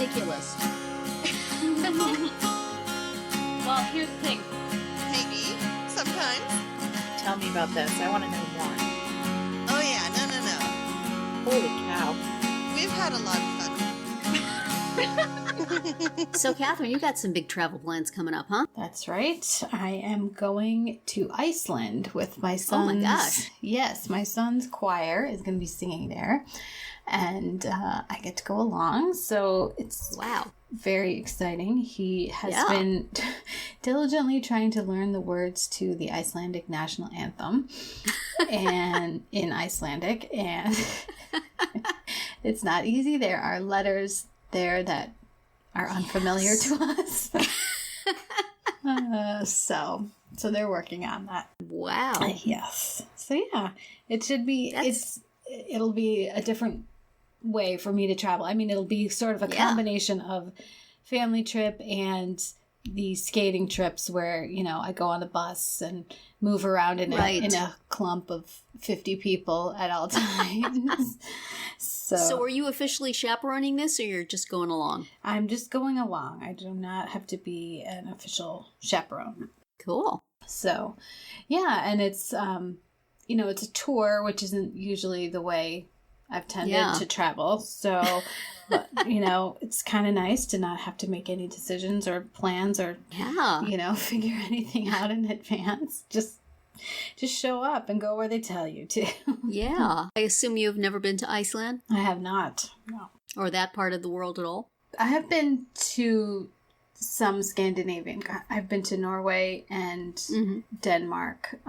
ridiculous. Well, here's the thing. Maybe. Sometimes. Tell me about this. I want to know more. Oh, yeah. No. Holy cow. We've had a lot of fun. So, Catherine, you got some big travel plans coming up, huh? That's right. I am going to Iceland with my son's... Oh, my gosh. Yes, my son's choir is going to be singing there. And I get to go along. So it's very exciting. He has been diligently trying to learn the words to the Icelandic national anthem and in Icelandic. And it's not easy. There are letters there that are unfamiliar to us. So they're working on that. Wow. Yes. So yeah, it should be, it'll be a different way for me to travel. I mean, it'll be sort of a combination of family trip and the skating trips where, you know, I go on the bus and move around in a clump of 50 people at all times. So are you officially chaperoning this, or you're just going along? I'm just going along. I do not have to be an official chaperone. Cool. So, yeah, and it's, you know, it's a tour, which isn't usually the way I've tended to travel. So, but, you know, it's kind of nice to not have to make any decisions or plans or, you know, figure anything out in advance. Just show up and go where they tell you to. Yeah. I assume you've never been to Iceland? I have not. No. Or that part of the world at all? I have been to some Scandinavian. I've been to Norway and Denmark.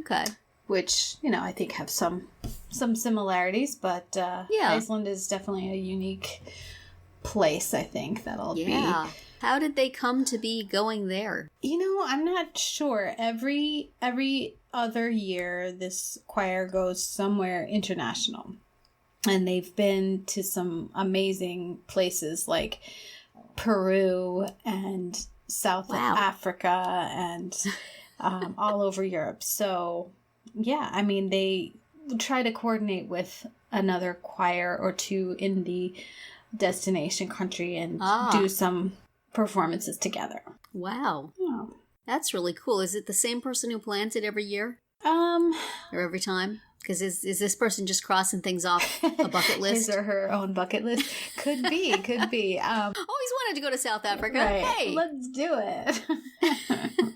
Okay. Which, you know, I think have some similarities, but Iceland is definitely a unique place, I think, that'll be. How did they come to be going there? You know, I'm not sure. Every other year, this choir goes somewhere international. And they've been to some amazing places like Peru and South Africa and all over Europe. So, yeah, I mean, they try to coordinate with another choir or two in the destination country and do some performances together. Wow. Yeah. That's really cool. Is it the same person who plans it every year? Or every time? Because is this person just crossing things off a bucket list? His or her own bucket list? Could be. Always wanted to go to South Africa. Right. Hey! Let's do it.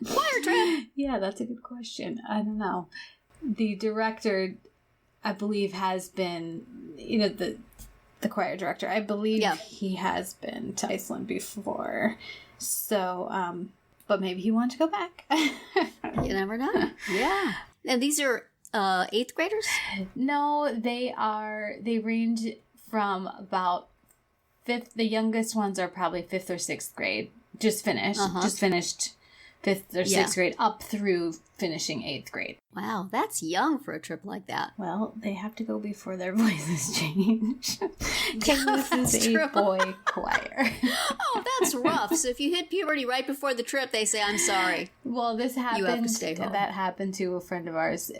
Choir trip! Yeah, that's a good question. I don't know. The director, I believe, has been, you know, the choir director, I believe he has been to Iceland before. So, but maybe he wanted to go back. You never know. Yeah. And these are 8th graders? No, they range from about 5th. The youngest ones are probably 5th or 6th grade. Just finished 5th or 6th grade up through finishing 8th grade. Wow, that's young for a trip like that. Well, they have to go before their voices change. Because this is a boy choir. Oh, that's rough. So if you hit puberty right before the trip, they say, I'm sorry. Well, this happened. You have to stay home. That happened to a friend of ours.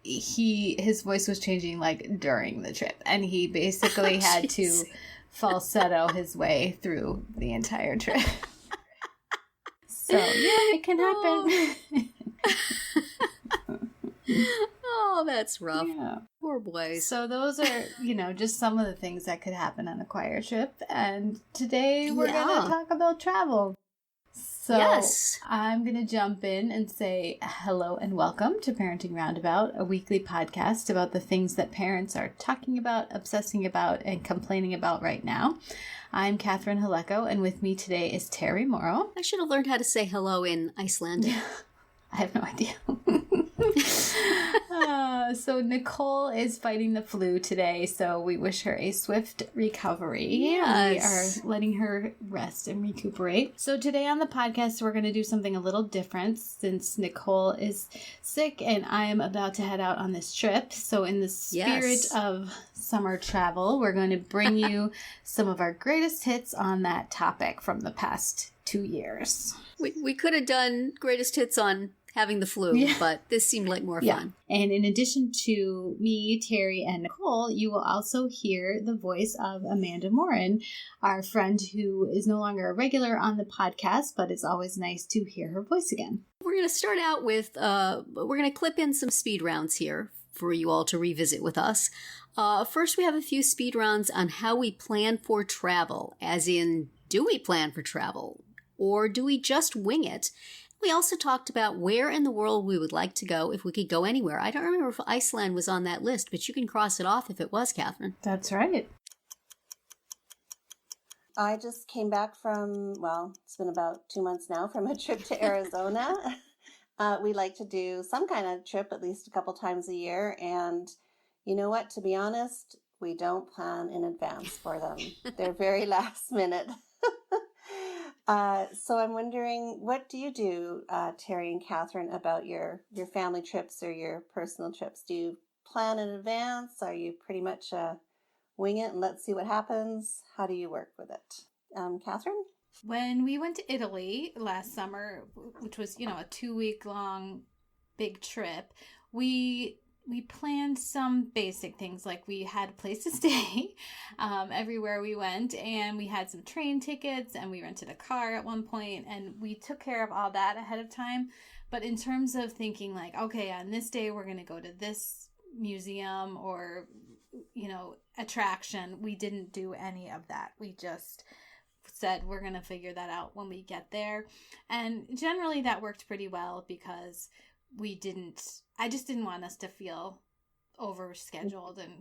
His voice was changing like during the trip, and he basically had to falsetto his way through the entire trip. So, yeah, it can happen. Oh, that's rough. Yeah. Poor boys. So those are, you know, just some of the things that could happen on a choir trip. And today we're going to talk about travel. So I'm going to jump in and say hello and welcome to Parenting Roundabout, a weekly podcast about the things that parents are talking about, obsessing about, and complaining about right now. I'm Catherine Haleko, and with me today is Terry Morrow. I should have learned how to say hello in Icelandic. I have no idea. So Nicole is fighting the flu today, so we wish her a swift recovery. Yes. We are letting her rest and recuperate. So today on the podcast, we're going to do something a little different since Nicole is sick and I am about to head out on this trip. So in the spirit of summer travel, we're going to bring you some of our greatest hits on that topic from the past 2 years. We could have done greatest hits on having the flu, but this seemed like more fun. And in addition to me, Terry, and Nicole, you will also hear the voice of Amanda Morin, our friend who is no longer a regular on the podcast, but it's always nice to hear her voice again. We're going to start out with, we're going to clip in some speed rounds here for you all to revisit with us. First, we have a few speed rounds on how we plan for travel, as in, do we plan for travel, or do we just wing it? We also talked about where in the world we would like to go if we could go anywhere. I don't remember if Iceland was on that list, but you can cross it off if it was, Catherine. That's right. I just came back from, well, it's been about 2 months now, from a trip to Arizona. We like to do some kind of trip at least a couple times a year. And you know what? To be honest, we don't plan in advance for them. They're very last minute. So I'm wondering, what do you do, Terry and Catherine, about your family trips or your personal trips? Do you plan in advance? Are you pretty much wing it and let's see what happens? How do you work with it? Catherine? When we went to Italy last summer, which was, a 2-week long big trip, we planned some basic things, like we had a place to stay everywhere we went, and we had some train tickets, and we rented a car at one point, and we took care of all that ahead of time. But in terms of thinking like, okay, on this day we're going to go to this museum or, attraction, we didn't do any of that. We just said we're going to figure that out when we get there. And generally that worked pretty well because I just didn't want us to feel overscheduled and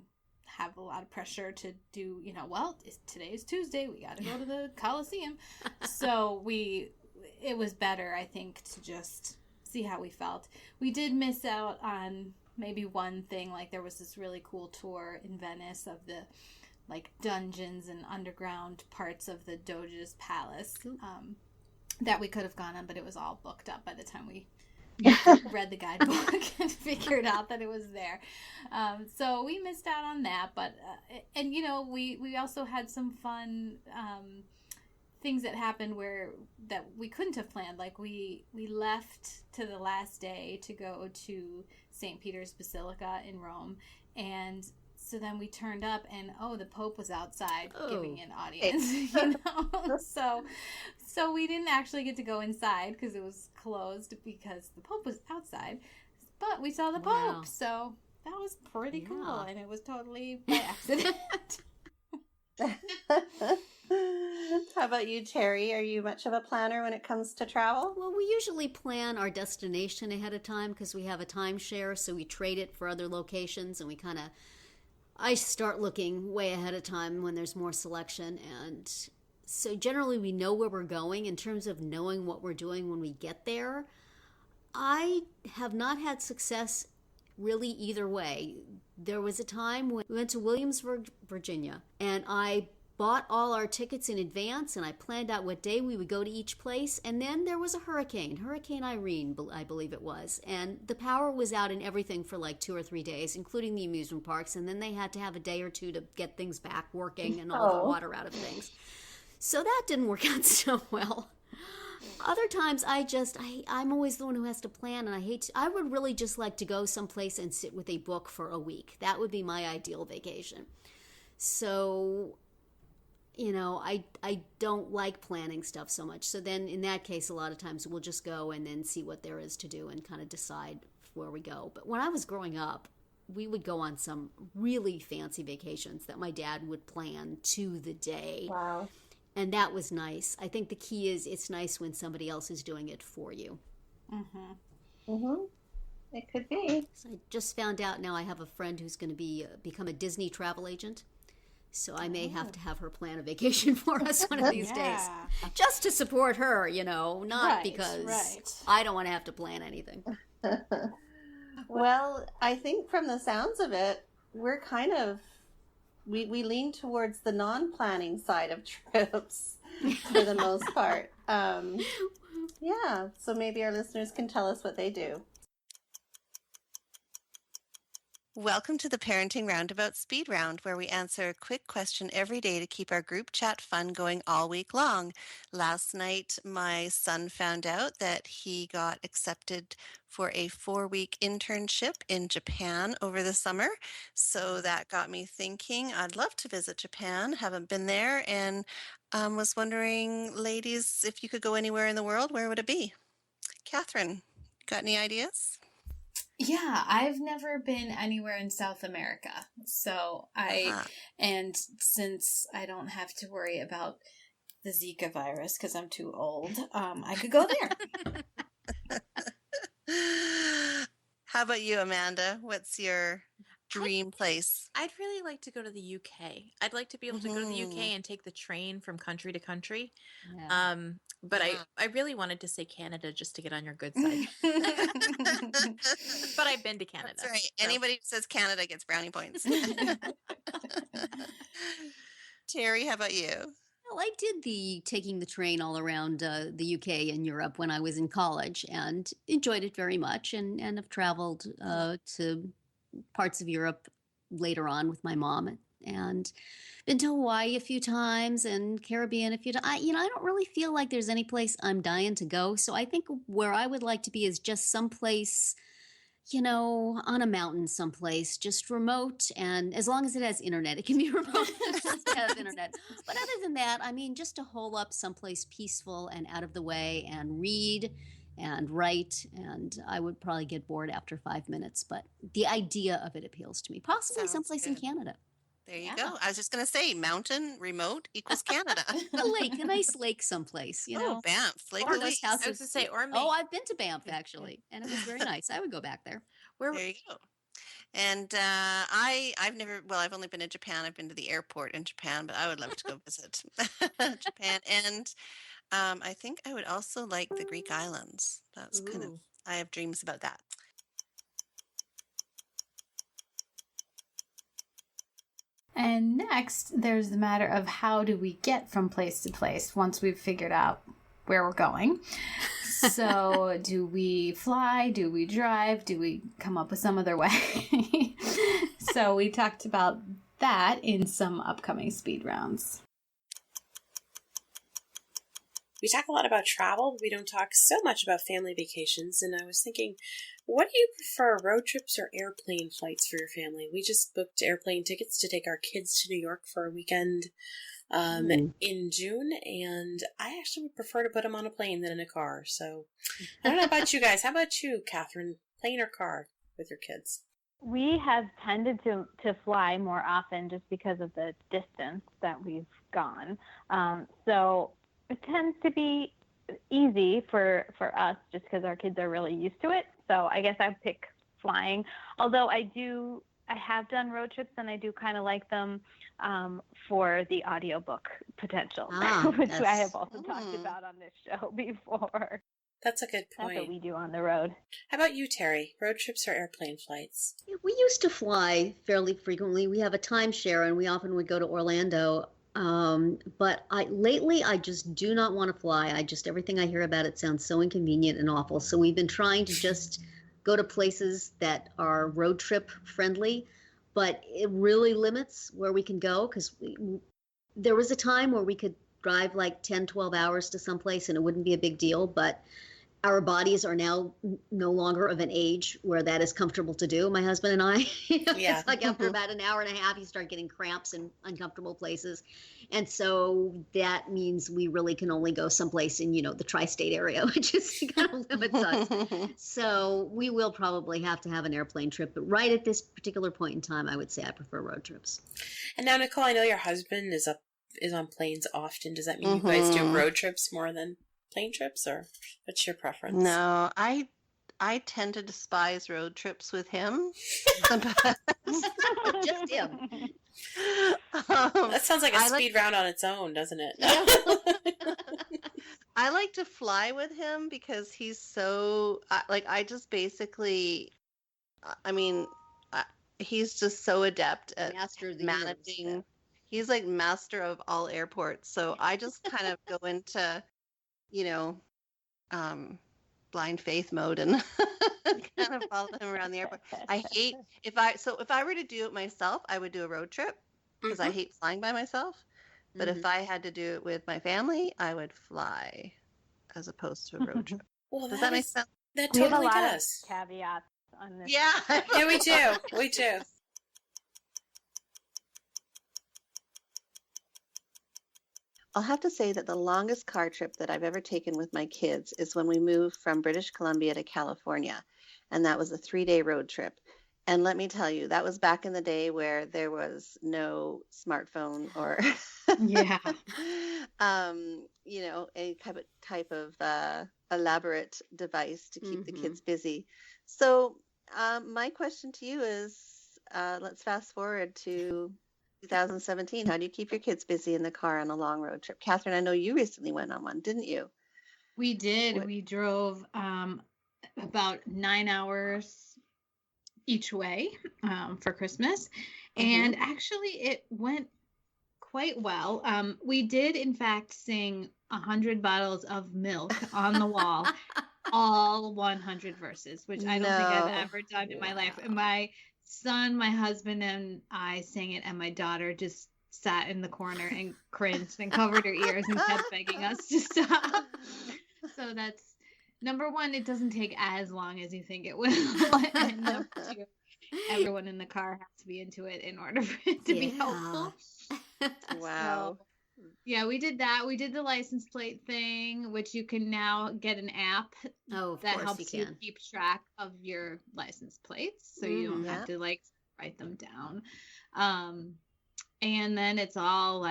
have a lot of pressure to do, today is Tuesday, we got to go to the Coliseum. So it was better, I think, to just see how we felt. We did miss out on maybe one thing, like there was this really cool tour in Venice of the dungeons and underground parts of the Doge's palace that we could have gone on, but it was all booked up by the time we read the guidebook and figured out that it was there. So we missed out on that, but we also had some fun things that happened that we couldn't have planned. Like we left to the last day to go to St. Peter's Basilica in Rome, and so then we turned up and the Pope was outside giving an audience, so we didn't actually get to go inside because it was closed because the Pope was outside, but we saw the Pope, so that was pretty cool, and it was totally by accident. How about you, Terry? Are you much of a planner when it comes to travel? Well, we usually plan our destination ahead of time because we have a timeshare, so we trade it for other locations, and I start looking way ahead of time when there's more selection, and so generally we know where we're going. In terms of knowing what we're doing when we get there, I have not had success really either way. There was a time when we went to Williamsburg, Virginia, and I bought all our tickets in advance, and I planned out what day we would go to each place, and then there was a Hurricane Irene, I believe it was, and the power was out in everything for 2 or 3 days, including the amusement parks, and then they had to have a day or two to get things back working and all the water out of things. So that didn't work out so well. Other times I'm always the one who has to plan, and I would really just like to go someplace and sit with a book for a week. That would be my ideal vacation. So I don't like planning stuff so much. So then in that case, a lot of times we'll just go and then see what there is to do and kind of decide where we go. But when I was growing up, we would go on some really fancy vacations that my dad would plan to the day. Wow. And that was nice. I think the key is it's nice when somebody else is doing it for you. Mm-hmm. Mm-hmm. It could be. So I just found out now I have a friend who's going to become a Disney travel agent. So I may have to have her plan a vacation for us one of these days. Just to support her, not because I don't want to have to plan anything. Well, I think from the sounds of it, we're kind of, we lean towards the non-planning side of trips for the most part. So maybe our listeners can tell us what they do. Welcome to the Parenting Roundabout Speed Round, where we answer a quick question every day to keep our group chat fun going all week long. Last night, my son found out that he got accepted for a 4-week internship in Japan over the summer. So that got me thinking I'd love to visit Japan. Haven't been there, and was wondering, ladies, if you could go anywhere in the world, where would it be? Catherine, got any ideas? Yeah, I've never been anywhere in South America. So and since I don't have to worry about the Zika virus because I'm too old, I could go there. How about you, Amanda? What's your dream place? I'd really like to go to the UK. I'd like to be able to go to the UK and take the train from country to country. Yeah. But I really wanted to say Canada just to get on your good side. But I've been to Canada. That's right. So. Anybody who says Canada gets brownie points. Terry, how about you? Well, I did taking the train all around the UK and Europe when I was in college and enjoyed it very much, and have traveled to parts of Europe later on with my mom, and been to Hawaii a few times and Caribbean a few times. I don't really feel like there's any place I'm dying to go. So I think where I would like to be is just someplace, on a mountain someplace, just remote. And as long as it has internet, it can be remote. It just has internet. But other than that, just to hole up someplace peaceful and out of the way and read and write. And I would probably get bored after 5 minutes. But the idea of it appeals to me. Possibly Sounds someplace in good. Canada. There you go. I was just going to say mountain, remote equals Canada. A nice lake someplace, Oh, Banff, Lake Or Louise. I was going to say, or me. Oh, I've been to Banff actually, and it was very nice. I would go back there. There you go. And I've only been to Japan. I've been to the airport in Japan, but I would love to go visit Japan. And I think I would also like the Greek islands. That's I have dreams about that. And next, there's the matter of how do we get from place to place once we've figured out where we're going. So do we fly? Do we drive? Do we come up with some other way? So we talked about that in some upcoming speed rounds. We talk a lot about travel, but we don't talk so much about family vacations. And I was thinking, what do you prefer, road trips or airplane flights for your family? We just booked airplane tickets to take our kids to New York for a weekend in June, and I actually would prefer to put them on a plane than in a car. So I don't know about you guys. How about you, Catherine? Plane or car with your kids? We have tended to fly more often just because of the distance that we've gone. So it tends to be easy for us just because our kids are really used to it. So I guess I'd pick flying. Although I have done road trips, and I do kind of like them for the audiobook potential, which I have also talked about on this show before. That's a good point. That's what we do on the road. How about you, Terry? Road trips or airplane flights? We used to fly fairly frequently. We have a timeshare, and we often would go to Orlando. But lately I just do not want to fly. Everything I hear about it sounds so inconvenient and awful. So we've been trying to just go to places that are road trip friendly, but it really limits where we can go, because there was a time where we could drive like 10, 12 hours to someplace and it wouldn't be a big deal, but our bodies are now no longer of an age where that is comfortable to do, my husband and I. It's like after about an hour and a half, you start getting cramps in uncomfortable places. And so that means we really can only go someplace in, the tri-state area, which is kind of limits us. So we will probably have to have an airplane trip. But right at this particular point in time, I would say I prefer road trips. And now, Nicole, I know your husband is on planes often. Does that mean you guys do road trips more than plane trips, or what's your preference? No, I tend to despise road trips with him. Just him. That sounds like a speed round on its own, doesn't it? Yeah. I like to fly with him because he's so he's just so adept at managing. He's like master of all airports. So I just kind of go into blind faith mode and kind of follow him around the airport. I hate if I were to do it myself, I would do a road trip because I hate flying by myself. But if I had to do it with my family, I would fly as opposed to a road trip. Well, Does that make sense? That We have a totally lot does. of caveats on this. Yeah. Yeah, we do. We do. I'll have to say that the longest car trip that I've ever taken with my kids is when we moved from British Columbia to California. And that was a 3-day road trip. And let me tell you, that was back in the day where there was no smartphone or, Yeah. any type of elaborate device to keep the kids busy. So my question to you is, let's fast forward to 2017. How do you keep your kids busy in the car on a long road trip? Catherine, I know you recently went on one, didn't you? We did. What- We drove about 9 hours each way for Christmas. And actually, it went quite well. We did, in fact, sing 100 bottles of milk on the wall, all 100 verses, which I don't think I've ever done in my life. And my son, my husband, and I sang it, and my daughter just sat in the corner and cringed and covered her ears and kept begging us to stop. So that's number one, it doesn't take as long as you think it will. And number two, everyone in the car has to be into it in order for it to be helpful. Wow. So, yeah, we did that. We did the license plate thing, which you can now get an app Of that course helps you you can. keep track of your license plates, so you don't have Yeah. to write them down. And then it's all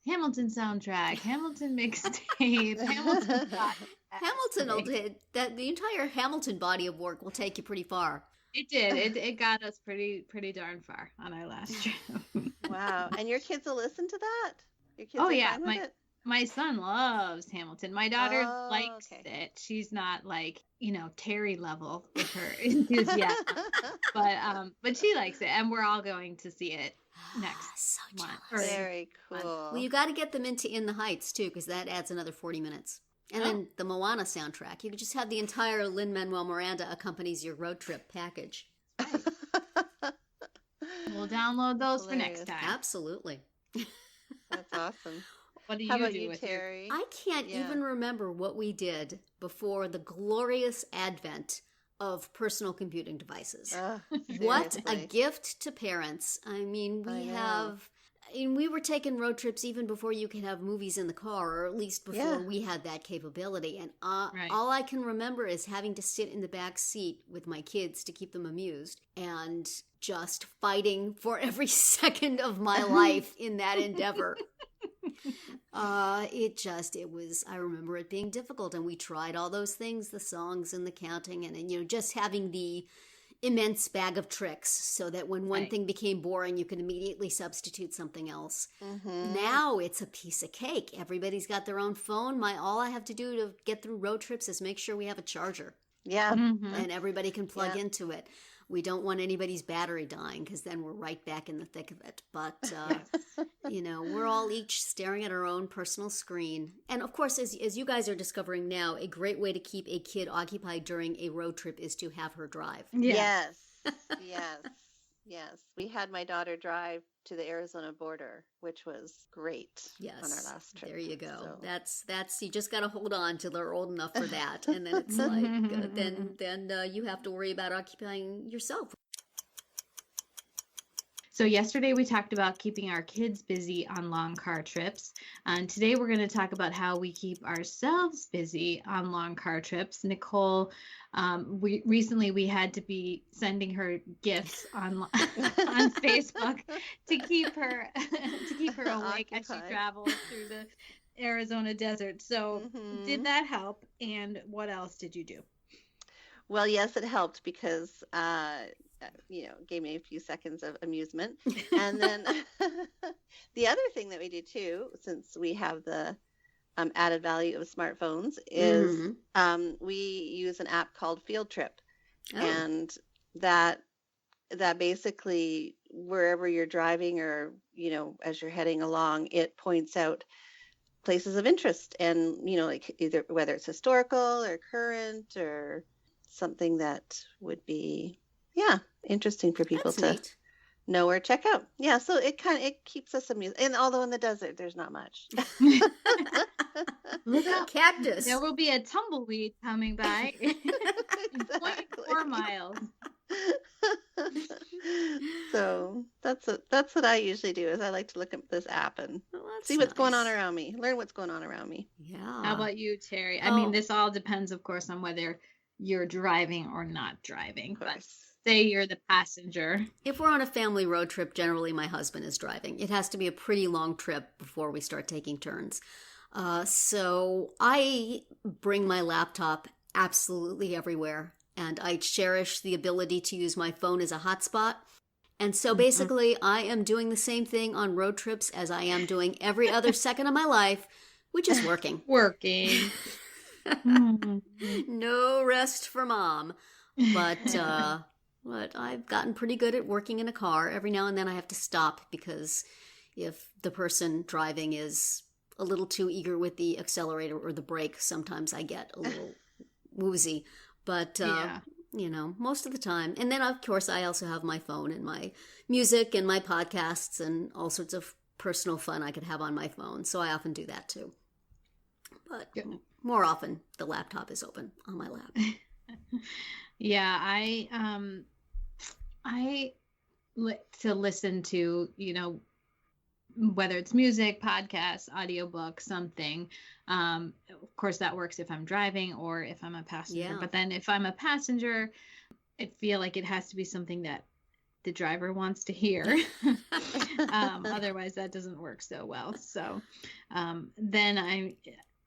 Hamilton soundtrack, Hamilton mixtape, Hamilton podcast. Hamilton will that the entire Hamilton body of work will take you pretty far. It did. It got us pretty darn far on our last trip. Wow. And your kids will listen to that? Your kids Oh are yeah, fine with it? my son loves Hamilton. My daughter Oh, likes okay. it. She's not Terry level with her enthusiasm, but she likes it, and we're all going to see it next So month. jealous. Very cool. Well, you got to get them into In the Heights too, because that adds another 40 minutes. And then the Moana soundtrack. You could just have the entire Lin-Manuel Miranda accompanies your road trip package. We'll download those for Hilarious. next time. Absolutely. That's awesome. What do How you about do you, with Terry? I can't Yeah. even remember what we did before the glorious advent of personal computing devices. What a Seriously. gift to parents. I mean, we were taking road trips even before you could have movies in the car, or at least before we had that capability. And all I can remember is having to sit in the back seat with my kids to keep them amused and just fighting for every second of my life in that endeavor. I remember it being difficult, and we tried all those things, the songs and the counting, and just having the immense bag of tricks so that when one thing became boring, you could immediately substitute something else. Now it's a piece of cake. Everybody's got their own phone. All I have to do to get through road trips is make sure we have a charger. Yeah. And everybody can plug into it. We don't want anybody's battery dying, because then we're right back in the thick of it. But, we're all each staring at our own personal screen. And of course, as you guys are discovering now, a great way to keep a kid occupied during a road trip is to have her drive. Yes. Yes. We had my daughter drive to the Arizona border, which was great on our last trip. There you go. So. That's you just got to hold on till they're old enough for that, and then it's then you have to worry about occupying yourself. So yesterday we talked about keeping our kids busy on long car trips. And today we're going to talk about how we keep ourselves busy on long car trips. Nicole, we had to be sending her gifts on Facebook to keep her awake as she travels through the Arizona desert. So did that help? And what else did you do? Well, yes, it helped because gave me a few seconds of amusement. And then the other thing that we do too, since we have the added value of smartphones, is we use an app called Field Trip. And that basically, wherever you're driving or, as you're heading along, it points out places of interest and, either whether it's historical or current or something that would be, interesting for people That's to neat. know or check out. Yeah, so it keeps us amused. And although in the desert there's not much. Look out. Cactus. There will be a tumbleweed coming by in Exactly. 0.4 miles. So that's what I usually do, is I like to look at this app and see what's going on around me, learn what's going on around me. Yeah. How about you, Terry? I mean, this all depends, of course, on whether you're driving or not driving. But say you're the passenger. If we're on a family road trip, generally my husband is driving. It has to be a pretty long trip before we start taking turns. So I bring my laptop absolutely everywhere, and I cherish the ability to use my phone as a hotspot. And so basically, I am doing the same thing on road trips as I am doing every other second of my life, which is working. Working. No rest for mom. But I've gotten pretty good at working in a car. Every now and then I have to stop, because if the person driving is a little too eager with the accelerator or the brake, sometimes I get a little woozy. But, most of the time. And then, of course, I also have my phone and my music and my podcasts and all sorts of personal fun I could have on my phone. So I often do that, too. But more often, the laptop is open on my lap. Yeah, I like to listen to, whether it's music, podcasts, audiobook, something. Of course, that works if I'm driving or if I'm a passenger. Yeah. But then if I'm a passenger, I feel like it has to be something that the driver wants to hear. Otherwise, that doesn't work so well. So then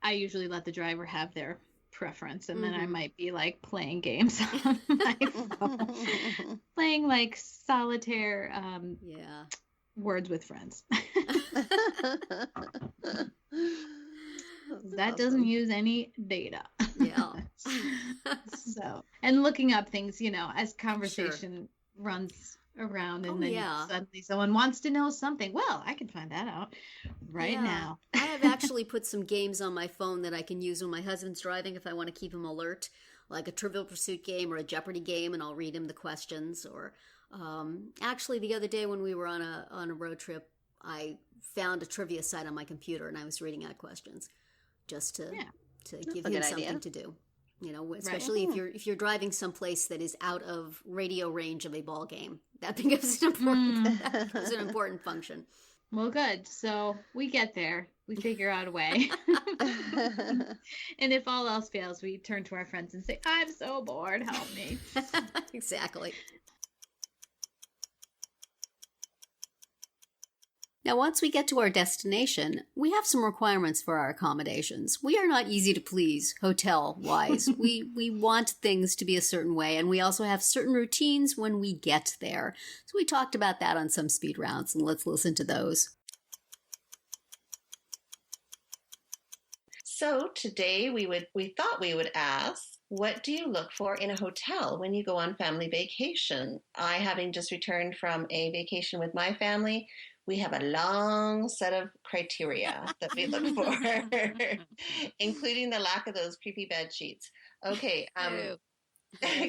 I usually let the driver have their preference, and then I might be like playing games on my phone, playing like solitaire. Words with friends. That doesn't use any data. Yeah. So, and looking up things, as conversation runs around, and then suddenly someone wants to know something. Well, I can find that out right now. I have actually put some games on my phone that I can use when my husband's driving if I want to keep him alert, like a Trivial Pursuit game or a Jeopardy game, and I'll read him the questions. Or actually, the other day when we were on a road trip, I found a trivia site on my computer, and I was reading out questions just to give him something to do. Especially if you're driving someplace that is out of radio range of a ball game, that becomes an important function. Well, good. So we get there. We figure out a way. And if all else fails, we turn to our friends and say, "I'm so bored. Help me." Exactly. Now, once we get to our destination, we have some requirements for our accommodations. We are not easy to please, hotel-wise. We want things to be a certain way, and we also have certain routines when we get there. So we talked about that on some speed rounds, and let's listen to those. So today we thought we would ask, what do you look for in a hotel when you go on family vacation? I, having just returned from a vacation with my family, we have a long set of criteria that we look for, including the lack of those creepy bed sheets. Okay,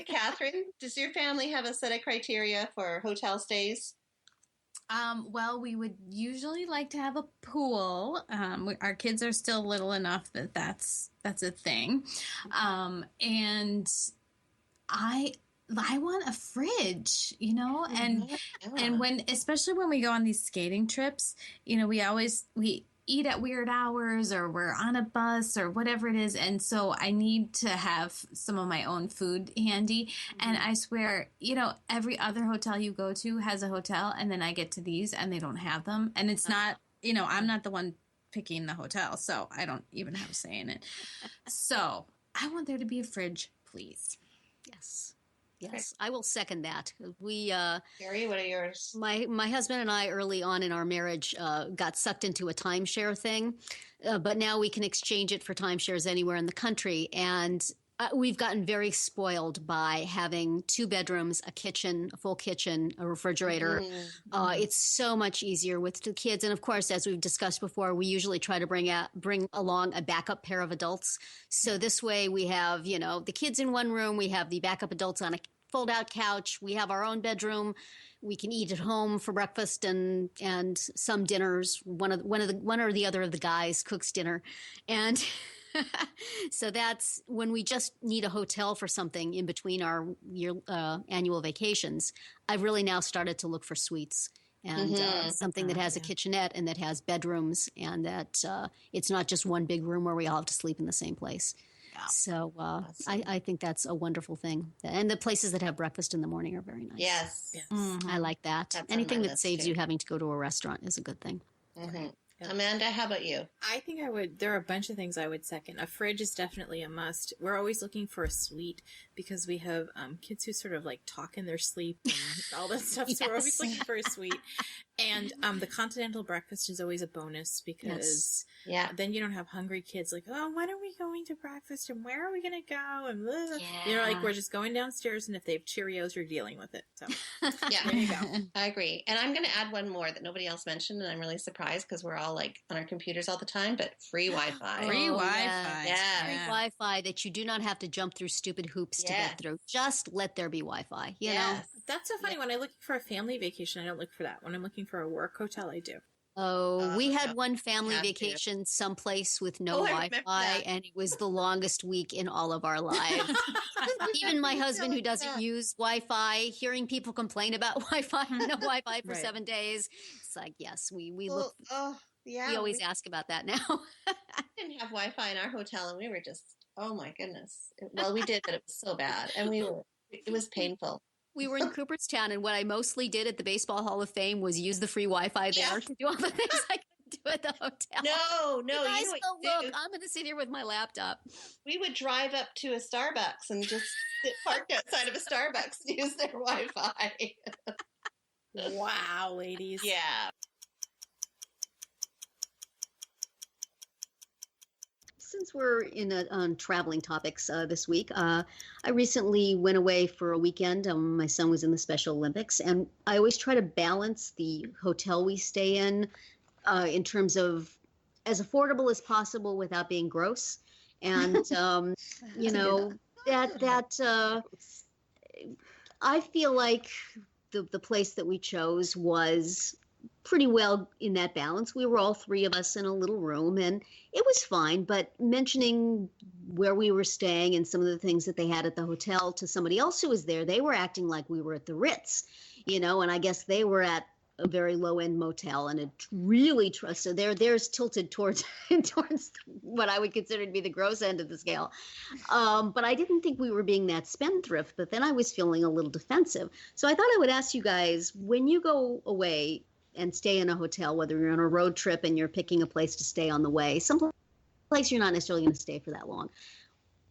Catherine, does your family have a set of criteria for hotel stays? Well, we would usually like to have a pool. Our kids are still little enough that that's a thing. And I want a fridge, and especially when we go on these skating trips, we eat at weird hours, or we're on a bus or whatever it is. And so I need to have some of my own food handy. And I swear, every other hotel you go to has a hotel, and then I get to these and they don't have them. And it's not, I'm not the one picking the hotel, so I don't even have a say in it. So I want there to be a fridge, please. Yes, I will second that. Gary, what are yours? My husband and I, early on in our marriage, got sucked into a timeshare thing, but now we can exchange it for timeshares anywhere in the country. And we've gotten very spoiled by having 2 bedrooms, a kitchen, a full kitchen, a refrigerator. It's so much easier with the kids. And of course, as we've discussed before, we usually try to bring along a backup pair of adults. So this way we have, the kids in one room, we have the backup adults on a fold out couch, we have our own bedroom. We can eat at home for breakfast and some dinners. One or the other of the guys cooks dinner. And so that's when we just need a hotel for something in between our annual vacations. I've really now started to look for suites and something that has a kitchenette and that has bedrooms and that it's not just one big room where we all have to sleep in the same place. Yeah. So I think that's a wonderful thing. And the places that have breakfast in the morning are very nice. Yes. I like that. That's anything that saves you having to go to a restaurant is a good thing. Amanda, how about you? I think there are a bunch of things I would second. A fridge is definitely a must. We're always looking for a suite because we have kids who sort of like talk in their sleep and all that stuff. So we're always looking for a suite. And the continental breakfast is always a bonus because then you don't have hungry kids like, oh, when are we going to breakfast and where are we going to go? And like, we're just going downstairs, and if they have Cheerios, you're dealing with it. So there you go. I agree. And I'm going to add one more that nobody else mentioned, and I'm really surprised because we're all like on our computers all the time, but free Wi-Fi. Free Wi-Fi. Yeah. Free Wi-Fi that you do not have to jump through stupid hoops to get through. Just let there be Wi-Fi. You know? That's so funny. When I'm looking for a family vacation, I don't look for that. When I'm looking for a work hotel, I do. Oh, we had one family vacation someplace with no Wi-Fi, and it was the longest week in all of our lives. Even my husband, who doesn't use Wi-Fi, hearing people complain about Wi-Fi, no Wi-Fi for 7 days. It's like, yes, we look. We always ask about that now. We didn't have Wi-Fi in our hotel, and we were just, oh my goodness. Well, we did, but it was so bad, and it was painful. We were in Cooperstown, and what I mostly did at the Baseball Hall of Fame was use the free Wi-Fi there to do all the things I couldn't do at the hotel. No. You guys look, I'm going to sit here with my laptop. We would drive up to a Starbucks and just sit parked outside of a Starbucks and use their Wi-Fi. Wow, ladies. Yeah. Since we're on traveling topics this week, I recently went away for a weekend. My son was in the Special Olympics, and I always try to balance the hotel we stay in terms of as affordable as possible without being gross. And, I feel like the place that we chose was pretty well in that balance. We were all 3 of us in a little room, and it was fine. But mentioning where we were staying and some of the things that they had at the hotel to somebody else who was there, they were acting like we were at the Ritz, and I guess they were at a very low-end motel, and it really so theirs tilted towards what I would consider to be the gross end of the scale. But I didn't think we were being that spendthrift, but then I was feeling a little defensive. So I thought I would ask you guys, when you go away and stay in a hotel, whether you're on a road trip and you're picking a place to stay on the way, some place you're not necessarily going to stay for that long.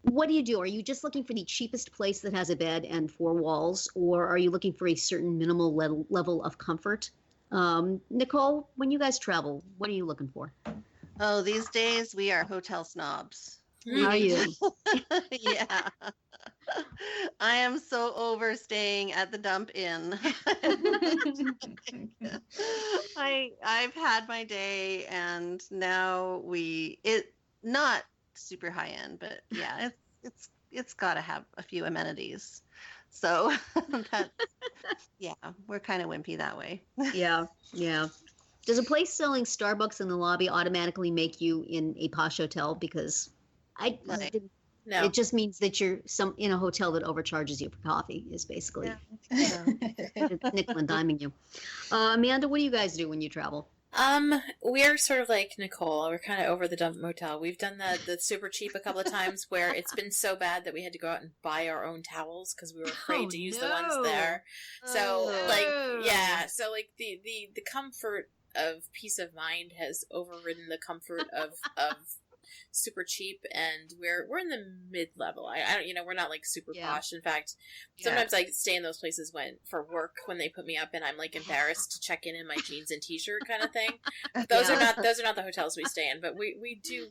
What do you do? Are you just looking for the cheapest place that has a bed and 4 walls, or are you looking for a certain minimal level of comfort? Nicole, when you guys travel, what are you looking for? Oh, these days we are hotel snobs. Are you? Yeah. I am so over staying at the Dump Inn. I've had my day, and now not super high end, but yeah, it's got to have a few amenities. So we're kind of wimpy that way. Yeah. Does a place selling Starbucks in the lobby automatically make you in a posh hotel? Because no. It just means that you're in a hotel that overcharges you for coffee is basically it's nickel and diming you. Amanda, what do you guys do when you travel? We're sort of like Nicole. We're kind of over the Dump Motel. We've done the super cheap a couple of times where it's been so bad that we had to go out and buy our own towels because we were afraid to use the ones there. So the comfort of peace of mind has overridden the comfort of super cheap, and we're in the mid-level. I don't, we're not like super posh. In fact, sometimes I stay in those places for work when they put me up, and I'm like embarrassed to check in my jeans and t-shirt kind of thing. Those are not the hotels we stay in, but we do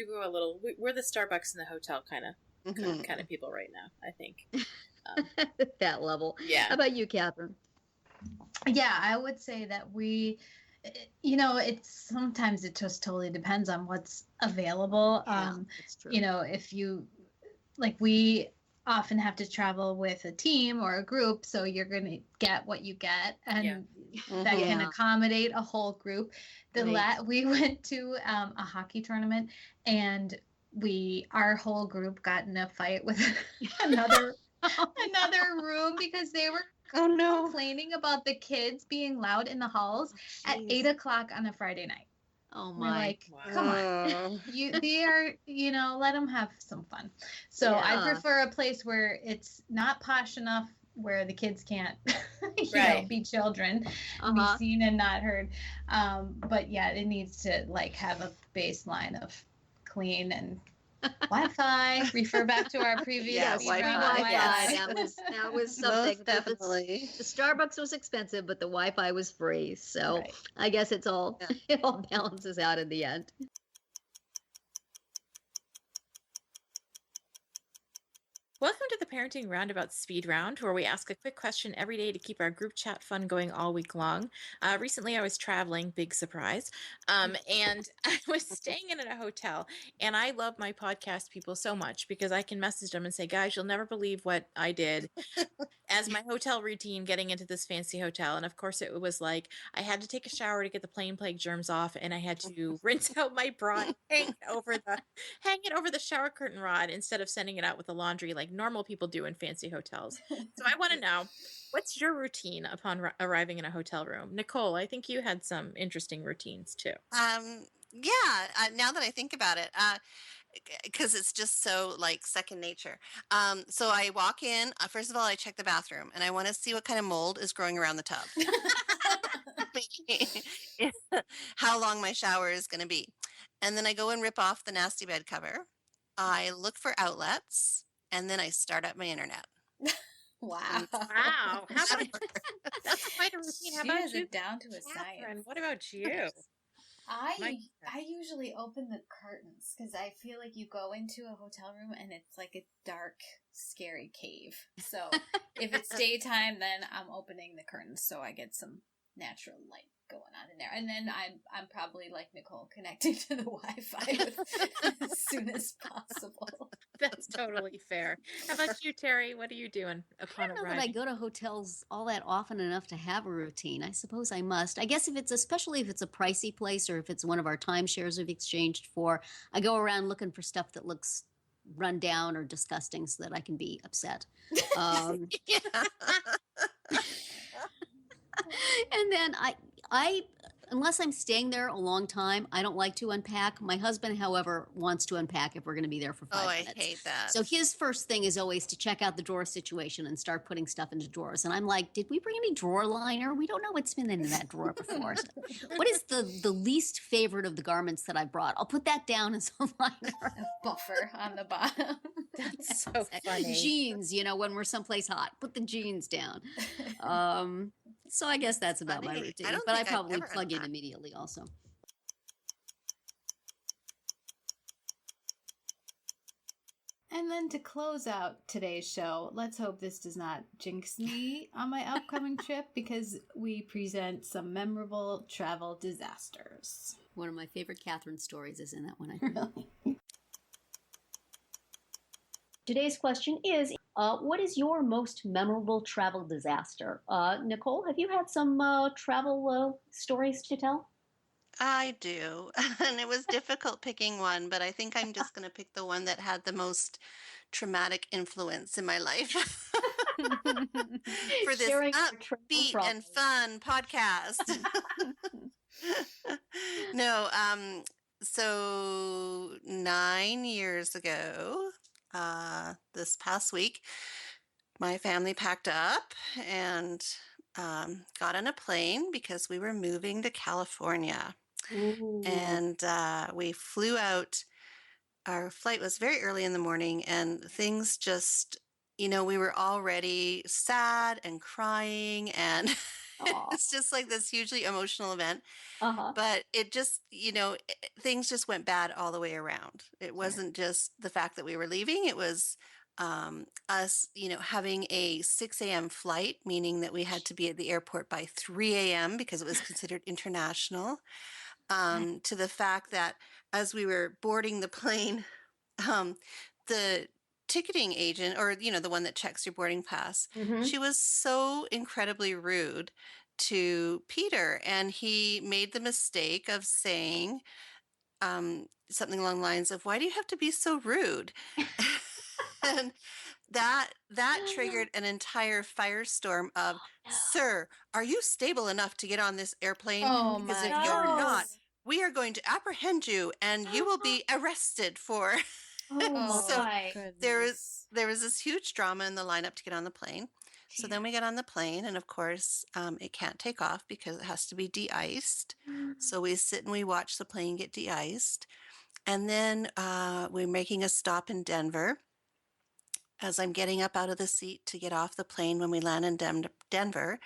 go a little. We're the Starbucks in the hotel kind of Mhm. kind of people right now, I think. That level. Yeah. How about you, Catherine? Yeah, I would say that sometimes it just totally depends on what's available. Yeah, that's true. If you we often have to travel with a team or a group, so you're going to get what you get, and that can Yeah. accommodate a whole group. Right. We went to a hockey tournament, and our whole group got in a fight with another room because they were Oh no. complaining about the kids being loud in the halls at Jeez. 8 o'clock on a Friday night. Oh We're my. like, Wow. come on. Oh. They are, let them have some fun. So I Yeah. prefer a place where it's not posh enough where the kids can't, Right. be children, be seen and not heard. But yeah, it needs to have a baseline of clean and Wi-Fi. Refer back to our previous Yeah, speed Wi-Fi. round Wi-Fi. Wi-Fi. That was something. Most definitely. The Starbucks was expensive, but the Wi-Fi was free. So Right. I guess it all balances out in the end. Welcome to the Parenting Roundabout Speed Round, where we ask a quick question every day to keep our group chat fun going all week long. Recently, I was traveling, big surprise, and I was staying in a hotel, and I love my podcast people so much because I can message them and say, guys, you'll never believe what I did as my hotel routine getting into this fancy hotel. And of course, it was like I had to take a shower to get the plague germs off, and I had to rinse out my bra and hang it over the shower curtain rod instead of sending it out with the laundry like normal people do in fancy hotels. So I want to know, what's your routine upon arriving in a hotel room? Nicole, I think you had some interesting routines too. Yeah, now that I think about it, because it's just so second nature. So I walk in, first of all, I check the bathroom, and I want to see what kind of mold is growing around the tub. How long my shower is going to be. And then I go and rip off the nasty bed cover. I look for outlets, and then I start up my internet. Wow. Wow. How about that's quite a routine. How She about has you, it down to a Catherine? science. What about you? I usually open the curtains because I feel like you go into a hotel room and it's like a dark, scary cave. So if it's daytime, then I'm opening the curtains so I get some natural light going on in there. And then I'm probably like Nicole, connecting to the Wi-Fi as soon as possible. That's totally fair. How about you, Terry? What are you doing upon I don't know that I arriving? go to hotels all that often enough to have a routine. I suppose I must. I guess especially if it's a pricey place or if it's one of our timeshares we've exchanged for, I go around looking for stuff that looks run down or disgusting so that I can be upset. Yeah. And then I unless I'm staying there a long time, I don't like to unpack. My husband, however, wants to unpack if we're going to be there for 5 Oh, I minutes. hate that. So his first thing is always to check out the drawer situation and start putting stuff into drawers. And I'm like, did we bring any drawer liner? We don't know what's been in that drawer before. So what is the least favorite of the garments that I brought? I'll put that down as a liner. A buffer on the bottom. That's so funny. Jeans, when we're someplace hot, put the jeans down. So I guess that's about my Funny. routine. I don't But I think I've probably ever plug in unpacked. immediately also. And then to close out today's show, let's hope this does not jinx me on my upcoming trip because we present some memorable travel disasters. One of my favorite Catherine stories is in that one, I think. Really? Today's question is, what is your most memorable travel disaster? Nicole, have you had some travel stories to tell? I do. And it was difficult picking one, but I think I'm just going to pick the one that had the most traumatic influence in my life for this Sharing your travel upbeat and troubles. fun podcast. No, so 9 years ago, this past week, my family packed up and got on a plane because we were moving to California. Ooh. And we flew out. Our flight was very early in the morning, and things just, we were already sad and crying and It's just like this hugely emotional event. Uh-huh. But it just, things just went bad all the way around. It wasn't just the fact that we were leaving. It was us, having a 6 a.m. flight, meaning that we had to be at the airport by 3 a.m. because it was considered international, to the fact that as we were boarding the plane, the ticketing agent, or the one that checks your boarding pass, Mm-hmm. she was so incredibly rude to Peter, and he made the mistake of saying something along the lines of, "Why do you have to be so rude?" And that triggered an entire firestorm of, "Sir, are you stable enough to get on this airplane? Oh Because my if you're No. not, we are going to apprehend you and you will be arrested for." Oh So my. goodness. there was this huge drama in the lineup to get on the plane. So then we get on the plane, and of course, it can't take off because it has to be de-iced. So we sit and we watch the plane get de-iced. And then we're making a stop in Denver. As I'm getting up out of the seat to get off the plane when we land in Denver,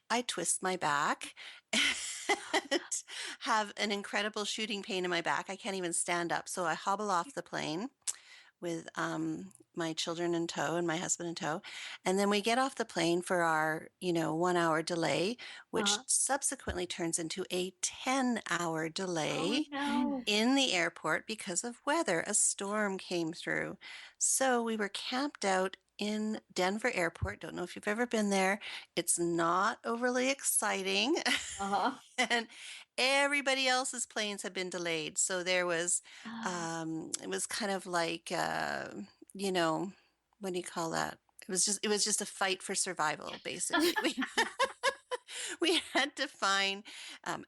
I twist my back and have an incredible shooting pain in my back. I can't even stand up. So I hobble off the plane with my children in tow and my husband in tow. And then we get off the plane for our, 1 hour delay, which subsequently turns into a 10-hour delay No. in the airport because of weather. A storm came through. So we were camped out in Denver Airport. Don't know if you've ever been there. It's not overly exciting. Uh-huh. And everybody else's planes have been delayed. So there was, it was kind of like, what do you call that? It was just a fight for survival, basically. We had to find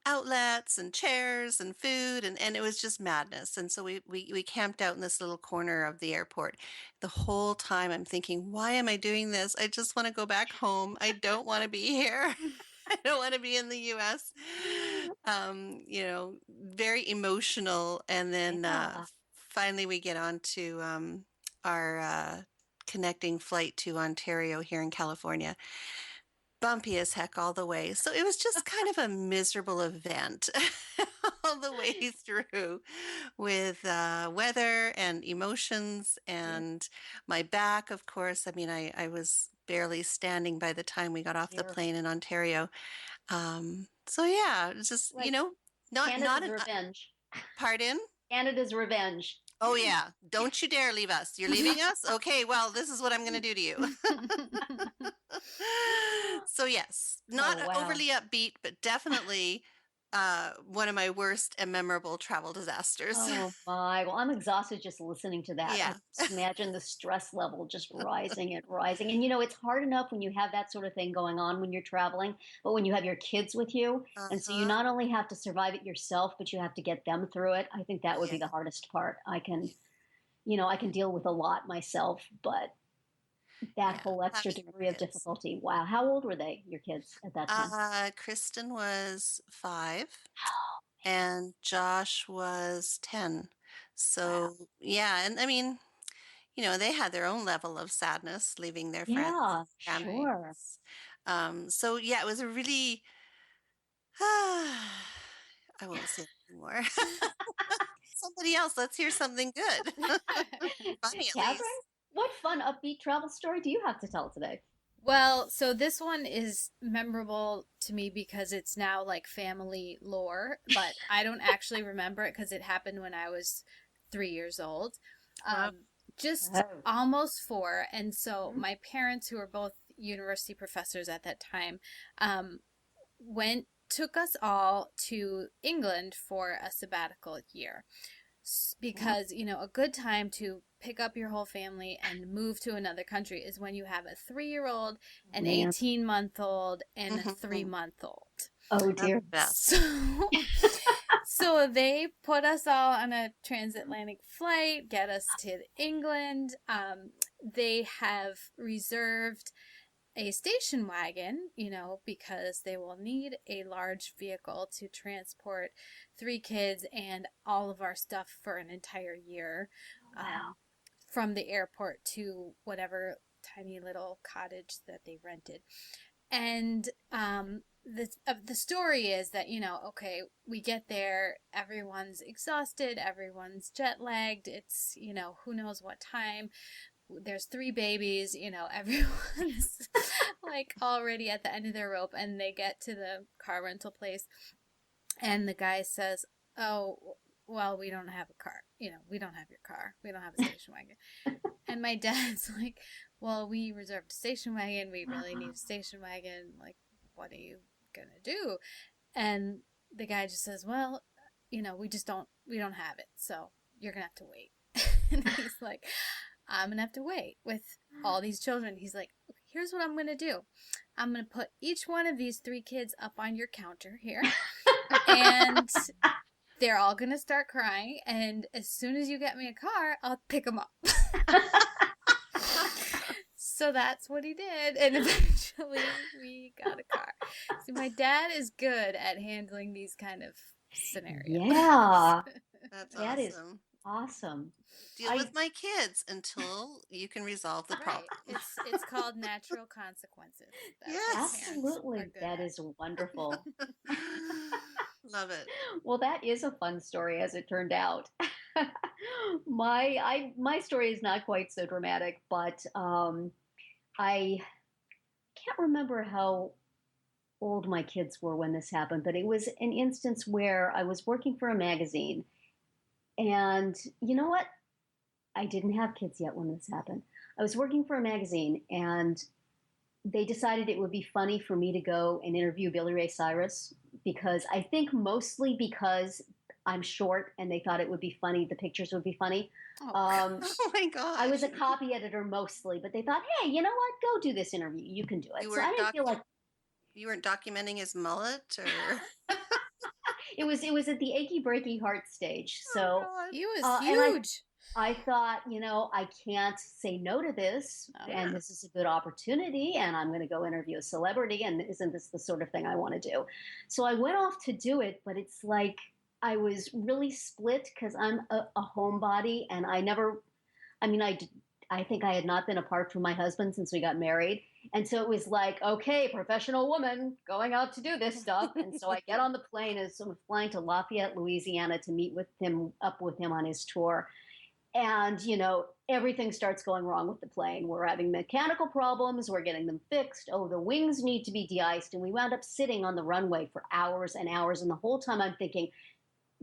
outlets and chairs and food, and it was just madness. And so we camped out in this little corner of the airport. The whole time I'm thinking, why am I doing this? I just want to go back home. I don't want to be here. I don't want to be in the US. Very emotional. And then finally we get on to our connecting flight to Ontario here in California. Bumpy as heck all the way. So it was just kind of a miserable event all the way through, with weather and emotions and my back, of course. I mean, I was barely standing by the time we got off the plane in Ontario. So yeah, it's just, Like not Canada's an revenge. pardon? Canada's revenge. Oh yeah, don't you dare leave us. You're leaving us? Okay, well, this is what I'm going to do to you. So yes, not overly upbeat, but definitely one of my worst and memorable travel disasters. Oh my. Well, I'm exhausted just listening to that. Yeah. I just imagine the stress level just rising and rising. And it's hard enough when you have that sort of thing going on when you're traveling, but when you have your kids with you, and so you not only have to survive it yourself, but you have to get them through it. I think that would be the hardest part. I can deal with a lot myself, but that whole extra degree of difficulty. Wow. How old were they, your kids, at that time? Kristen was 5 and Josh was 10. So yeah, and I mean, they had their own level of sadness leaving their friends. Yeah, sure. So yeah, it was a really, I won't say anymore. Somebody else, let's hear something good. Funny, at Catherine, least. what fun, upbeat travel story do you have to tell today? Well, so this one is memorable to me because it's now like family lore, but I don't actually remember it because it happened when I was 3 years old. Just almost 4. And so my parents, who were both university professors at that time, took us all to England for a sabbatical year. Because, a good time to pick up your whole family and move to another country is when you have a 3-year-old, an 18-month-old, and a 3-month-old. Oh, dear. So they put us all on a transatlantic flight, get us to England. They have reserved a station wagon, because they will need a large vehicle to transport 3 kids and all of our stuff for an entire year. From the airport to whatever tiny little cottage that they rented. And the story is that, okay, we get there, everyone's exhausted, everyone's jet lagged, it's, who knows what time, there's 3 babies, everyone's like already at the end of their rope, and they get to the car rental place, and the guy says, oh, well, we don't have a car, we don't have your car, we don't have a station wagon. And my dad's like, well, we reserved a station wagon, we really need a station wagon, like, what are you gonna do? And the guy just says, well, we don't have it, so you're gonna have to wait. And he's like, I'm gonna have to wait with all these children. He's like, here's what I'm gonna do. I'm gonna put each one of these 3 kids up on your counter here, and they're all gonna start crying, and as soon as you get me a car, I'll pick them up. So that's what he did, and eventually we got a car. So my dad is good at handling these kind of scenarios. Yeah. That's That is awesome. awesome. Deal with my kids until you can resolve the problem. Right. It's called natural consequences. That's Yes. Absolutely. That is wonderful. Love it. Well, that is a fun story, as it turned out. My story is not quite so dramatic, but I can't remember how old my kids were when this happened, but it was an instance where I was working for a magazine, and you know what? I didn't have kids yet when this happened. I was working for a magazine, and they decided it would be funny for me to go and interview Billy Ray Cyrus, because I think mostly because I'm short and they thought it would be funny. The pictures would be funny. Oh my gosh. I was a copy editor mostly, but they thought, hey, you know what? Go do this interview. You can do it. So I didn't feel like you weren't documenting his mullet, or it was at the achy breaky heart stage. So he was huge. I thought, I can't say no to this, and this is a good opportunity, and I'm going to go interview a celebrity, and isn't this the sort of thing I want to do? So I went off to do it, but it's like I was really split because I'm a homebody, and I think I had not been apart from my husband since we got married. And so it was like, okay, professional woman going out to do this stuff. And so I get on the plane and so I'm flying to Lafayette, Louisiana to meet with him on his tour. And, everything starts going wrong with the plane. We're having mechanical problems. We're getting them fixed. Oh, the wings need to be de-iced. And we wound up sitting on the runway for hours and hours. And the whole time I'm thinking,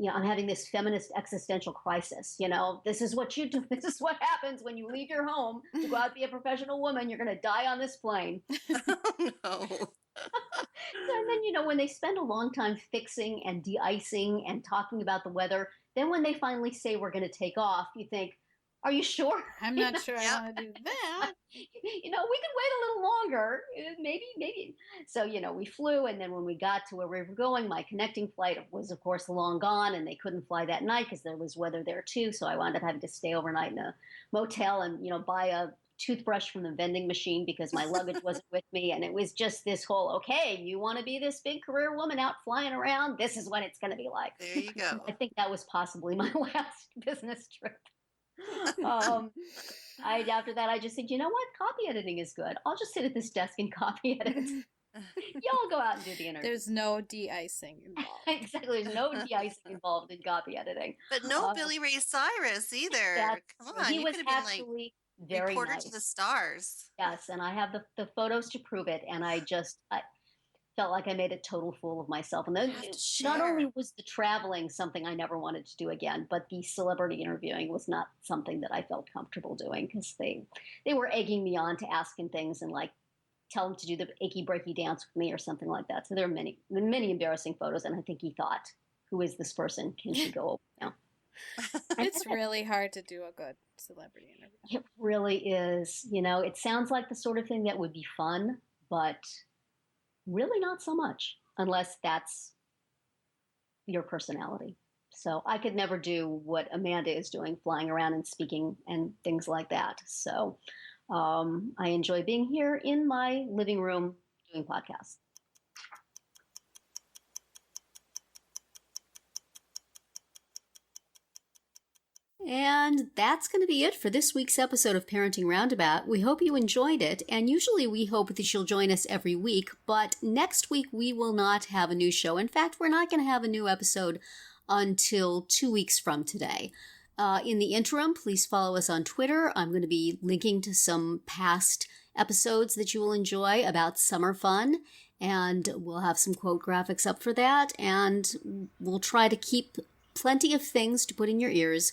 I'm having this feminist existential crisis. This is what you do. This is what happens when you leave your home to go out and be a professional woman. You're going to die on this plane. Oh, no. And then, when they spend a long time fixing and de-icing and talking about the weather, then when they finally say we're going to take off, you think, are you sure? I'm not sure I want to do that. We can wait a little longer. Maybe. So, we flew. And then when we got to where we were going, my connecting flight was, of course, long gone. And they couldn't fly that night because there was weather there, too. So I wound up having to stay overnight in a motel and, buy a toothbrush from the vending machine because my luggage wasn't with me. And it was just this whole, okay, you want to be this big career woman out flying around? This is what it's going to be like. There you go. I think that was possibly my last business trip. After that, I just said, you know what? Copy editing is good. I'll just sit at this desk and copy edit. Y'all go out and do the interview. There's no de-icing involved. Exactly. There's no de-icing involved in copy editing. But no Billy Ray Cyrus either. Come on. He was actually very reporter nice. To the stars. Yes, and I have the photos to prove it. And I felt like I made a total fool of myself. And then not only was the traveling something I never wanted to do again, but the celebrity interviewing was not something that I felt comfortable doing because they were egging me on to ask him things and like tell him to do the achy breaky dance with me or something like that. So there are many embarrassing photos, and I think he thought, who is this person? Can she go over now? It's really hard to do a good celebrity interview. It really is. It sounds like the sort of thing that would be fun, but really not so much unless that's your personality. So I could never do what Amanda is doing, flying around and speaking and things like that. So I enjoy being here in my living room doing podcasts. And that's going to be it for this week's episode of Parenting Roundabout. We hope you enjoyed it, and usually we hope that you'll join us every week, but next week we will not have a new show. In fact, we're not going to have a new episode until 2 weeks from today. In the interim, please follow us on Twitter. I'm going to be linking to some past episodes that you will enjoy about summer fun, and we'll have some quote graphics up for that, and we'll try to keep plenty of things to put in your ears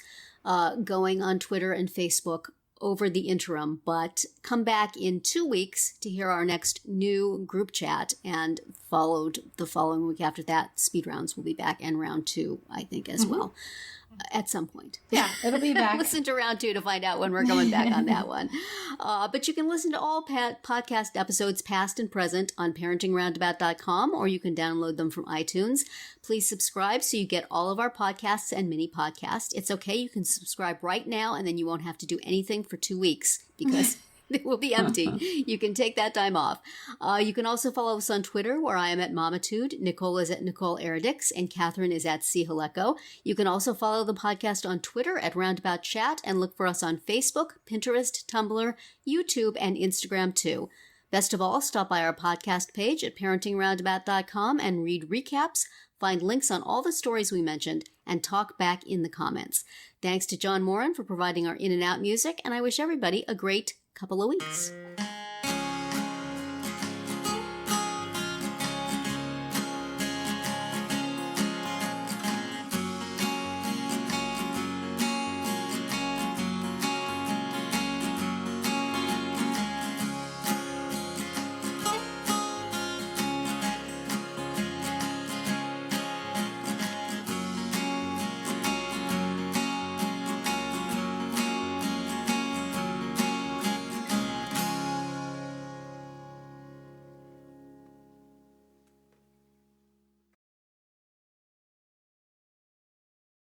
going on Twitter and Facebook over the interim, but come back in 2 weeks to hear our next new group chat, and followed the following week after that, Speed Rounds will be back, and round 2, I think, as well. At some point. Yeah, it'll be back. Listen to round 2 to find out when we're going back on that one. But you can listen to all podcast episodes, past and present, on parentingroundabout.com, or you can download them from iTunes. Please subscribe so you get all of our podcasts and mini podcasts. It's okay. You can subscribe right now, and then you won't have to do anything for 2 weeks because it will be empty. You can take that time off. You can also follow us on Twitter, where I am at Momitude, Nicole is at Nicole Eridix, and Catherine is at C. Haleko. You can also follow the podcast on Twitter at Roundabout Chat, and look for us on Facebook, Pinterest, Tumblr, YouTube, and Instagram too. Best of all, stop by our podcast page at parentingroundabout.com and read recaps, find links on all the stories we mentioned, and talk back in the comments. Thanks to John Morin for providing our in and out music, and I wish everybody a great couple of weeks.